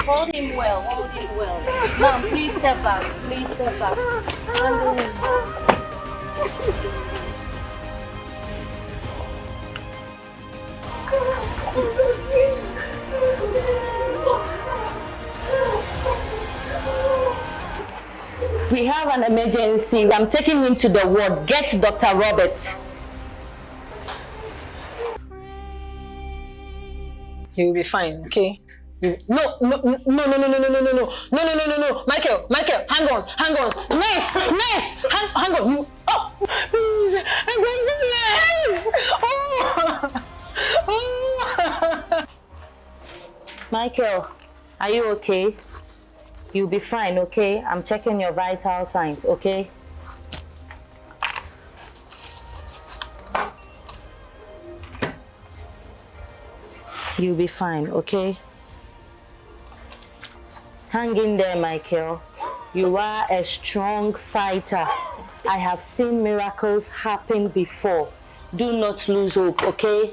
Hold him well, hold him well. Mom, please step back, please step back. Handle him. We have an emergency. I'm taking him to the ward. Get Dr. Roberts. He will be fine, okay? No, Michael, hang on. Nurse, hang on. You, please, I'm going to nurse. Michael, are you okay? You'll be fine, okay? I'm checking your vital signs, okay? You'll be fine, okay? Hang in there, Michael. You are a strong fighter. I have seen miracles happen before. Do not lose hope, okay?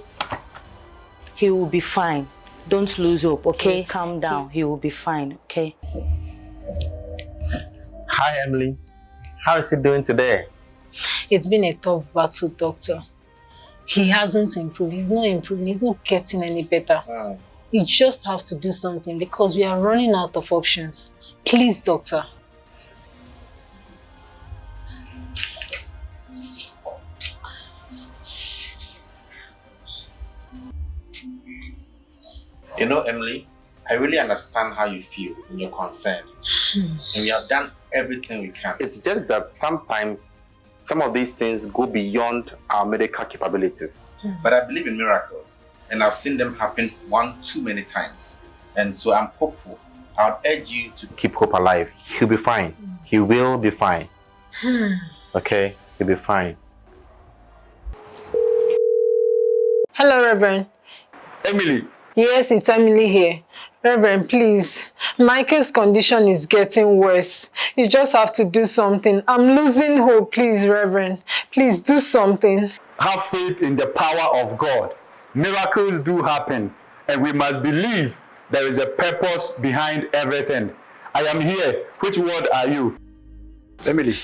He will be fine. Don't lose hope, okay? Calm down. He will be fine, okay? Hi, Emily. How is he doing today? It's been a tough battle, doctor. He hasn't improved. He's not improving. He's not getting any better. Wow. We just have to do something because we are running out of options. Please, doctor. You know, Emily, I really understand how you feel and you're concerned. And we have done everything we can. It's just that sometimes some of these things go beyond our medical capabilities. But I believe in miracles, and I've seen them happen one too many times. And so I'm hopeful. I would urge you to keep hope alive. He'll be fine. He will be fine. Okay? He'll be fine. Hello, Reverend. Emily. Yes, it's Emily here. Reverend, please. Michael's condition is getting worse. You just have to do something. I'm losing hope, please, Reverend. Please do something. Have faith in the power of God. Miracles do happen, and we must believe there is a purpose behind everything. I am here. Which word are you? Emily.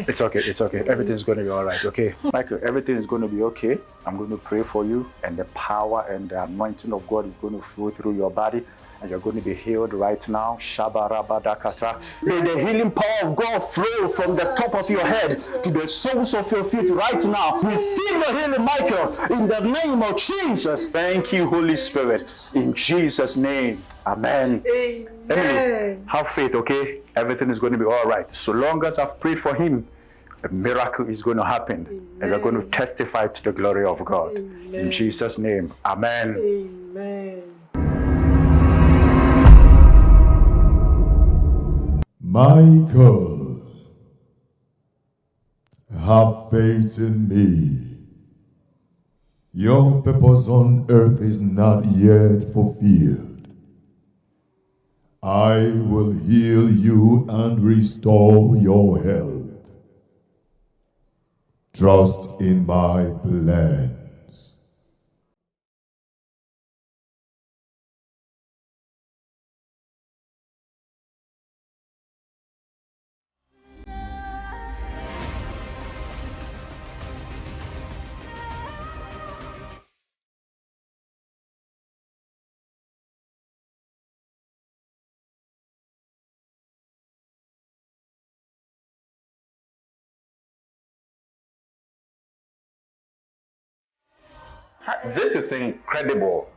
It's okay. Everything's going to be all right, okay? Michael, everything is going to be okay. I'm going to pray for you, and the power and the anointing of God is going to flow through your body, and you're going to be healed right now. Shabarabadakata. May the healing power of God flow from the top of your head to the soles of your feet right now. Receive the healing, Michael, in the name of Jesus. Thank you, Holy Spirit. In Jesus' name, amen. Amen. Emily, have faith, okay? Everything is going to be all right. So long as I've prayed for him, a miracle is going to happen. Amen. And we're going to testify to the glory of God. Amen. In Jesus' name, amen. Amen. Michael, have faith in me. Your purpose on earth is not yet fulfilled. I will heal you and restore your health. Trust in my plans. This is incredible.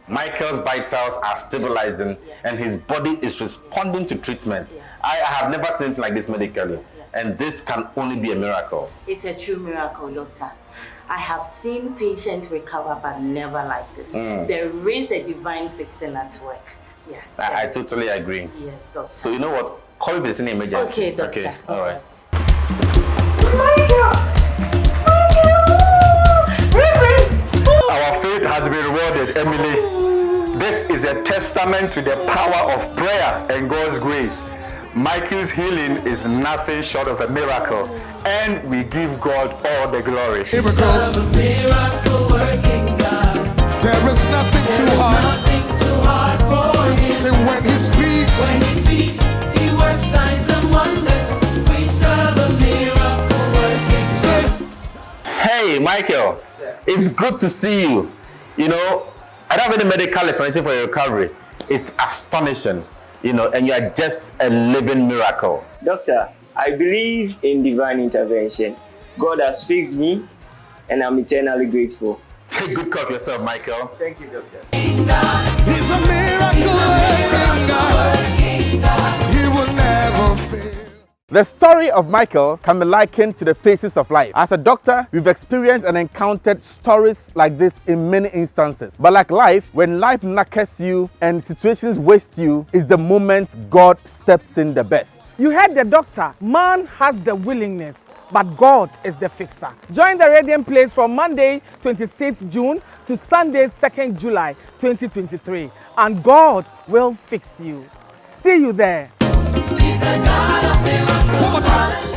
Michael's vitals are stabilizing and his body is responding to treatment. I have never seen anything like this medically, and this can only be a miracle. It's a true miracle, doctor. I have seen patients recover, but never like this. There is a divine fixing at work. Yeah. I totally agree. Yes, doctor. So you know what? Call if there's any emergency. Okay, doctor. Okay, all right. Our faith has been rewarded, Emily. This is a testament to the power of prayer and God's grace. Michael's healing is nothing short of a miracle, and we give God all the glory. There is nothing too hard for him. Say when he speaks. When he speaks, he works signs and wonders. We serve a miracle working God. Hey, Michael. It's good to see you. You know, I don't have any medical explanation for your recovery. It's astonishing, you know, and you are just a living miracle. Doctor, I believe in divine intervention. God has fixed me, and I'm eternally grateful. Take good care of yourself, Michael. Thank you, Doctor. He's a miracle working God. He will never fail. The story of Michael can be likened to the phases of life. As a doctor, we've experienced and encountered stories like this in many instances. But like life, when life knackers you and situations waste you, is the moment God steps in the best. You heard the doctor. Man has the willingness, but God is the fixer. Join the Radiant Place from Monday 26th June to Sunday 2nd July 2023, and God will fix you. See you there. He's the God of miracles.